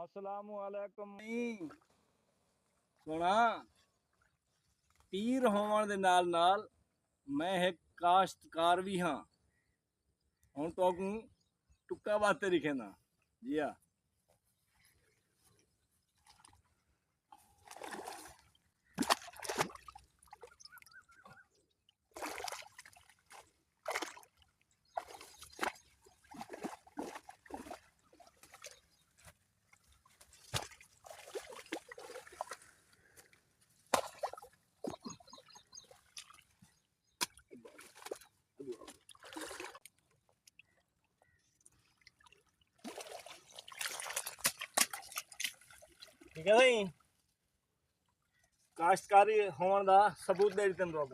ਅਸਲਾਮੁਅਲੈਕਮ। ਸੁਣਾ, ਪੀਰ ਹੋਣ ਦੇ ਨਾਲ ਨਾਲ ਮੈਂ ਇੱਕ ਕਾਸ਼ਤਕਾਰ ਵੀ ਹਾਂ। ਹੁਣ ਤੁਹਾਨੂੰ ਟੁੱਕਾ ਵਾਸਤੇ ਲਿਖਣਾ ਜੀ। ਆ ਠੀਕ ਹੈ ਜੀ। ਕਾਸ਼ਤਕਾਰੀ ਹੋਣ ਦਾ ਸਬੂਤ ਦੇ ਦਿੱਤਾ ਤੈਨੂੰ।